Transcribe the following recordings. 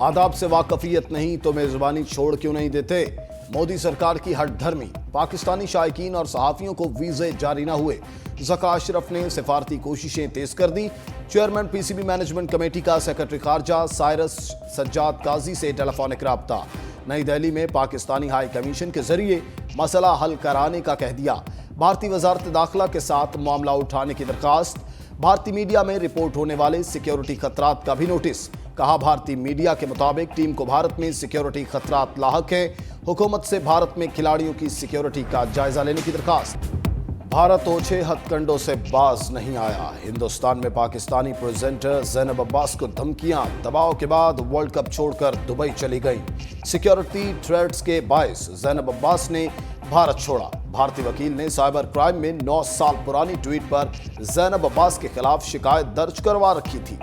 आदाब से वाकफियत नहीं तो मेजबानी छोड़ क्यों नहीं देते। मोदी सरकार की हट धर्मी, पाकिस्तानी शायकीन और सहाफियों को वीजे जारी न हुए। ज़का अशरफ ने सिफारती कोशिशें तेज कर दी। चेयरमैन पीसीबी मैनेजमेंट कमेटी का सेक्रेटरी खारजा साइरस सज्जाद काजी से टेलीफोनिक राब्ता। नई दिल्ली में पाकिस्तानी हाई कमीशन के जरिए मसला हल कराने का कह दिया। भारतीय वजारत दाखिला के साथ मामला उठाने की दरखास्त। भारतीय मीडिया में रिपोर्ट होने वाले सिक्योरिटी खतरात का भी नोटिस। कहा, भारतीय मीडिया के मुताबिक टीम को भारत में सिक्योरिटी खतरात लाहक हैं। हुकूमत से भारत में खिलाड़ियों की सिक्योरिटी का जायजा लेने की दरखास्त। भारत ओछे हथकंडों से बाज नहीं आया। हिंदुस्तान में पाकिस्तानी प्रेजेंटर ज़ैनब अब्बास को धमकियां। दबाव के बाद वर्ल्ड कप छोड़कर दुबई चली गई। सिक्योरिटी थ्रेट्स के बायस ज़ैनब अब्बास ने भारत छोड़ा। भारतीय वकील ने साइबर क्राइम में 9 साल पुरानी ट्वीट पर ज़ैनब अब्बास के खिलाफ शिकायत दर्ज करवा रखी थी।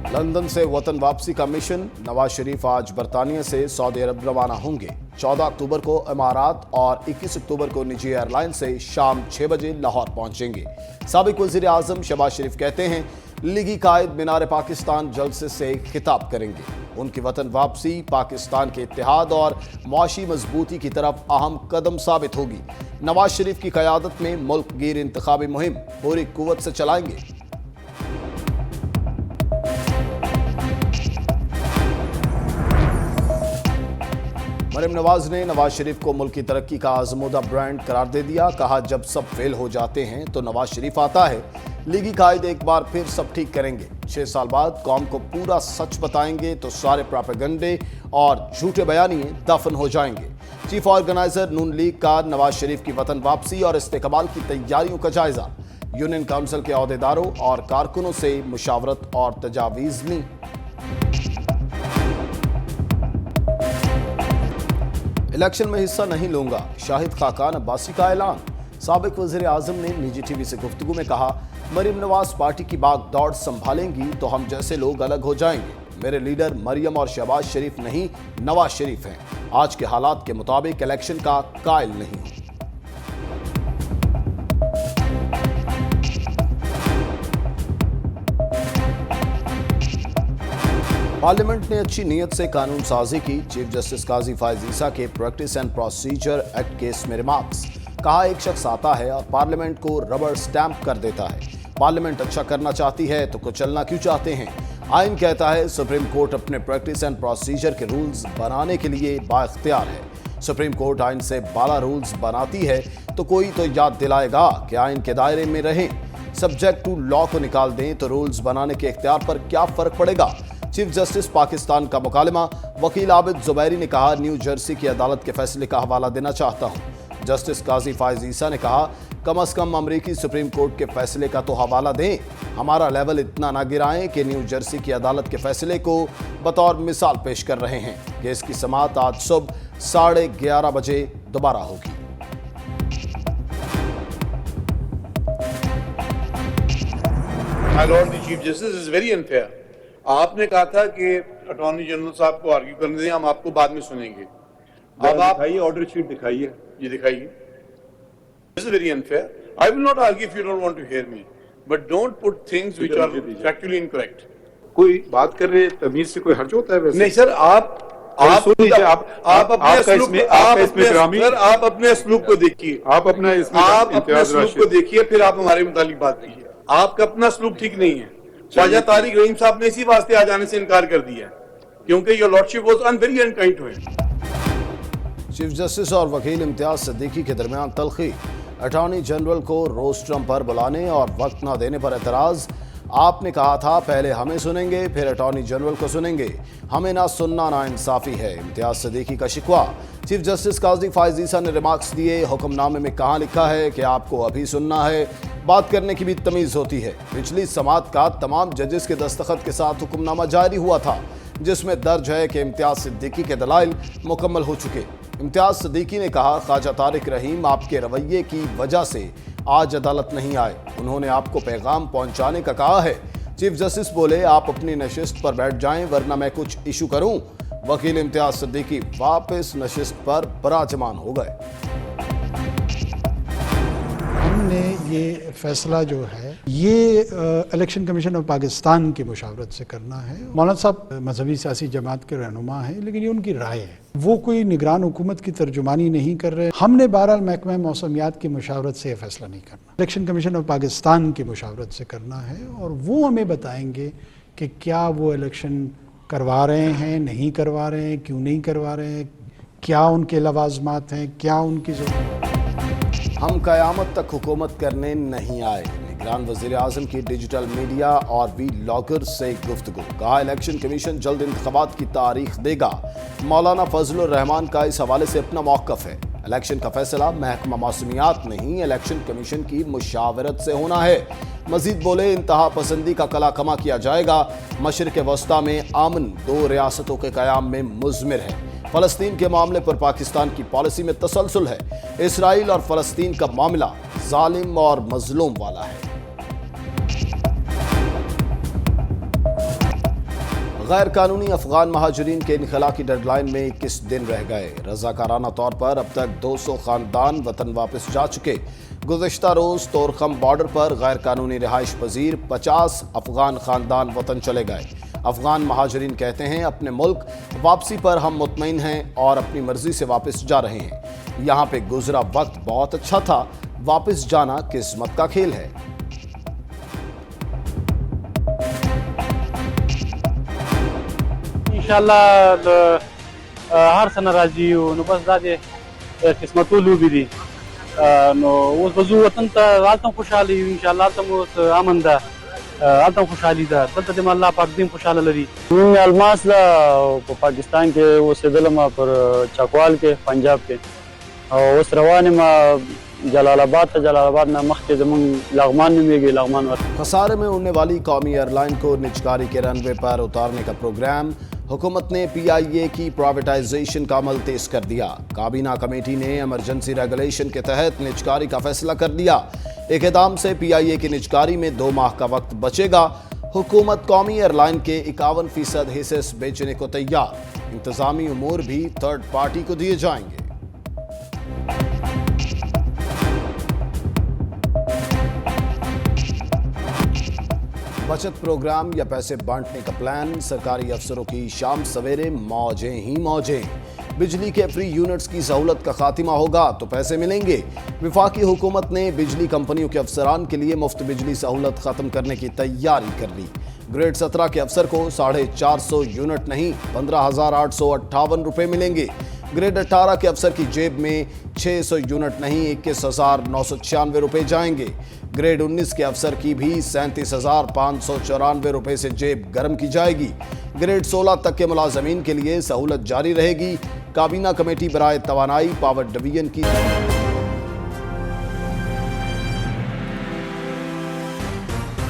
लंदन से वतन वापसी का मिशन। नवाज शरीफ आज बरतानिया से सऊदी अरब रवाना होंगे। 14 अक्टूबर को इमारात और 21 अक्टूबर को निजी एयरलाइन से शाम 6 बजे लाहौर पहुंचेंगे। साबिक वजीर आजम शहबाज शरीफ कहते हैं, लीगी कायद मीनार पाकिस्तान जलसे से खिताब करेंगे। उनकी वतन वापसी पाकिस्तान के इत्तेहाद और मुआशी मजबूती की तरफ अहम कदम साबित होगी। नवाज शरीफ की क़यादत में मुल्क गिर इंतखाबी मुहिम पूरी कुव्वत से चलाएंगे। मरियम नवाज ने नवाज शरीफ को मुल्क की तरक्की का आजमूदा ब्रांड करार दे दिया। कहा, जब सब फेल हो जाते हैं तो नवाज शरीफ आता है। लीगी कायद एक बार फिर सब ठीक करेंगे। 6 साल बाद कौम को पूरा सच बताएंगे तो सारे प्रोपेगेंडे और झूठे बयानिए दफन हो जाएंगे। चीफ ऑर्गेनाइजर नून लीग का नवाज शरीफ की वतन वापसी और इस्तेकबाल की तैयारियों का जायजा। यूनियन काउंसिल के अहदेदारों और कारकुनों से मुशावरत और तजावीज़ ली। इलेक्शन में हिस्सा नहीं लूंगा, शाहिद खाकान अब्बासी का ऐलान। साबिक वज़ीर आज़म ने निजी टीवी से गुफ्तगू में कहा, मरियम नवाज पार्टी की बागडोर संभालेंगी तो हम जैसे लोग अलग हो जाएंगे। मेरे लीडर मरियम और शहबाज शरीफ नहीं, नवाज शरीफ हैं। आज के हालात के मुताबिक इलेक्शन का कायल नहीं हूं। पार्लियामेंट ने अच्छी नीयत से कानून साजी की। चीफ जस्टिस काजी फायज ईसा के practice and procedure act case में रिमार्क्स। कहा, एक शख्स आता है और पार्लियामेंट को रबर स्टैंप कर देता है। पार्लियामेंट अच्छा करना चाहती है तो कुचलना क्यों चाहते हैं। आइन कहता है सुप्रीम कोर्ट अपने प्रैक्टिस एंड प्रोसीजर के रूल्स बनाने के लिए बाइख्तियार है। सुप्रीम कोर्ट आइन से बाला रूल्स बनाती है तो कोई तो याद दिलाएगा कि आइन के दायरे में रहें। सब्जेक्ट टू लॉ को निकाल दें तो रूल्स बनाने के इख्तियार पर क्या फर्क पड़ेगा। चीफ जस्टिस पाकिस्तान का मुकालमा। वकील आबिद जुबैरी ने कहा, न्यू जर्सी की अदालत के फैसले का हवाला देना चाहता हूं। जस्टिस काजी फायज ईसा ने कहा, कम अज कम अमरीकी सुप्रीम कोर्ट के फैसले का तो हवाला दें। हमारा लेवल इतना ना गिराएं कि न्यू जर्सी की अदालत के फैसले को बतौर मिसाल पेश कर रहे हैं। केस की समाअत आज सुबह 11:30 बजे दोबारा होगी। My Lord the Chief Justice is very unfair. आपने कहा था कि अटॉर्नी जनरल साहब को आर्ग्यू करने दें, हम आपको बाद में सुनेंगे। अब आप दिखाइए, ऑर्डर शीट दिखाइए। ये दिखाइए। This is very unfair. I will not argue if you don't want to hear me, but don't put things which are factually incorrect. कोई बात कर रहे हैं, तमीज से कोई हर्ज होता है वैसे? नहीं सर, आप अपने असलूब को देखिए। आप अपने असलूब को देखिए, फिर आप हमारे मुतालिक बात कीजिए। आपका अपना असलूब ठीक नहीं है। ख्वाजा तारिक रहीम साहब ने इसी वास्ते आ जाने से इनकार कर दिया क्योंकि your lordship was very unkind to him. Chief justice और वकील इम्तियाज सिद्दीकी के दरमियान तलखी। अटॉर्नी जनरल को रोस्ट्रम पर बुलाने और वक्त न देने पर एतराज। आपने कहा था पहले हमें सुनेंगे फिर अटॉर्नी जनरल को सुनेंगे, हमें ना सुनना ना इंसाफी है। इम्तियाज सिद्दीकी का शिकवा। चीफ जस्टिस काजी फायज ईसा ने रिमार्क्स दिए, हुक्मनामे में कहाँ लिखा है कि आपको अभी सुनना है। बात करने की भी तमीज़ होती है। पिछली समाअत का तमाम जजेस के दस्तखत के साथ हुक्मनामा जारी हुआ था जिसमें दर्ज है कि इम्तियाज सिद्दीकी के दलाइल मुकम्मल हो चुके। इम्तियाज सिद्दीकी ने कहा, ख्वाजा तारिक रहीम आपके रवैये की वजह से आज अदालत नहीं आए। उन्होंने आपको पैगाम पहुंचाने का कहा है। चीफ जस्टिस बोले, आप अपनी नशिस्त पर बैठ जाएं वरना मैं कुछ इशू करूं। वकील इम्तियाज सिद्दीकी वापस नशिस्त पर बराजमान हो गए। نے یہ فیصلہ جو ہے یہ الیکشن کمیشن آف پاکستان کی مشاورت سے کرنا ہے. مولانا صاحب مذہبی سیاسی جماعت کے رہنما ہیں لیکن یہ ان کی رائے ہے, وہ کوئی نگران حکومت کی ترجمانی نہیں کر رہے. ہم نے بہرحال محکمہ موسمیات کی مشاورت سے یہ فیصلہ نہیں کرنا, الیکشن کمیشن آف پاکستان کی مشاورت سے کرنا ہے, اور وہ ہمیں بتائیں گے کہ کیا وہ الیکشن کروا رہے ہیں, نہیں کروا رہے ہیں, کیوں نہیں کروا رہے ہیں, کیا ان کے لوازمات ہیں, کیا ان کی ضرورت. ہم قیامت تک حکومت کرنے نہیں آئے, نگران وزیر اعظم کی ڈیجیٹل میڈیا اور وی لاگر سے گفتگو. کہا الیکشن کمیشن جلد انتخابات کی تاریخ دے گا. مولانا فضل الرحمان کا اس حوالے سے اپنا موقف ہے. الیکشن کا فیصلہ محکمہ موسمیات نہیں, الیکشن کمیشن کی مشاورت سے ہونا ہے. مزید بولے انتہا پسندی کا کلا کما کیا جائے گا. مشرق وسطی میں امن 2 ریاستوں کے قیام میں مضمر ہے. فلسطین کے معاملے پر پاکستان کی پالیسی میں تسلسل ہے. اسرائیل اور فلسطین کا معاملہ ظالم اور مظلوم والا ہے. غیر قانونی افغان مہاجرین کے انخلاء کی ڈیڈ لائن میں 21 دن رہ گئے. رضاکارانہ طور پر اب تک 200 خاندان وطن واپس جا چکے. گزشتہ روز طورخم بارڈر پر غیر قانونی رہائش پذیر 50 افغان خاندان وطن چلے گئے. افغان مہاجرین کہتے ہیں اپنے ملک واپسی پر ہم مطمئن ہیں اور اپنی مرضی سے واپس جا رہے ہیں. یہاں پہ گزرا وقت بہت اچھا تھا, واپس جانا قسمت کا کھیل ہے. انشاءالله هر سنه راځي نو بس دا د قسمتو لوبې دي, نو اوس به ځو وطن ته, هلته هم خوشحاله یو انشاءالله, هلته هم اوس امن ده, هلته هم خوشحالي ده, دلته دې الله پاک دې هم خوشحاله لري. مونږ الماس له په پاکستان کې اوسېدلم پر چاکوال کې پنجاب کې, او اوس روان یم جلال آباد ته. جلال آباد نه مخکې زمونږ لغمان نومیږي, لغمان ورته. خسارے میں اڑنے والی قومی ایئر لائن کو نجکاری کے رن وے پر اتارنے کا پروگرام. حکومت نے پی آئی اے کی پرائیویٹائزیشن کا عمل تیز کر دیا. کابینہ کمیٹی نے ایمرجنسی ریگولیشن کے تحت نجکاری کا فیصلہ کر دیا. اقدام سے پی آئی اے کی نجکاری میں 2 ماہ کا وقت بچے گا. حکومت قومی ایئر لائن کے 51% حصص بیچنے کو تیار. انتظامی امور بھی تھرڈ پارٹی کو دیے جائیں گے. بچت پروگرام یا پیسے بانٹنے کا پلان, سرکاری افسروں کی شام سویرے موجیں ہی موجیں. بجلی کے فری یونٹس کی سہولت کا خاتمہ ہوگا تو پیسے ملیں گے. وفاقی حکومت نے بجلی کمپنیوں کے افسران کے لیے مفت بجلی سہولت ختم کرنے کی تیاری کر لی. گریڈ 17 کے افسر کو 450 یونٹ نہیں 15,858 روپے ملیں گے. گریڈ 18 کے افسر کی جیب میں 600 یونٹ نہیں 21,996 روپے جائیں گے. گریڈ 19 کے افسر کی بھی 37,594 روپے سے جیب گرم کی جائے گی. گریڈ 16 تک کے ملازمین کے لیے سہولت جاری رہے گی. کابینہ کمیٹی برائے توانائی پاور ڈویژن کی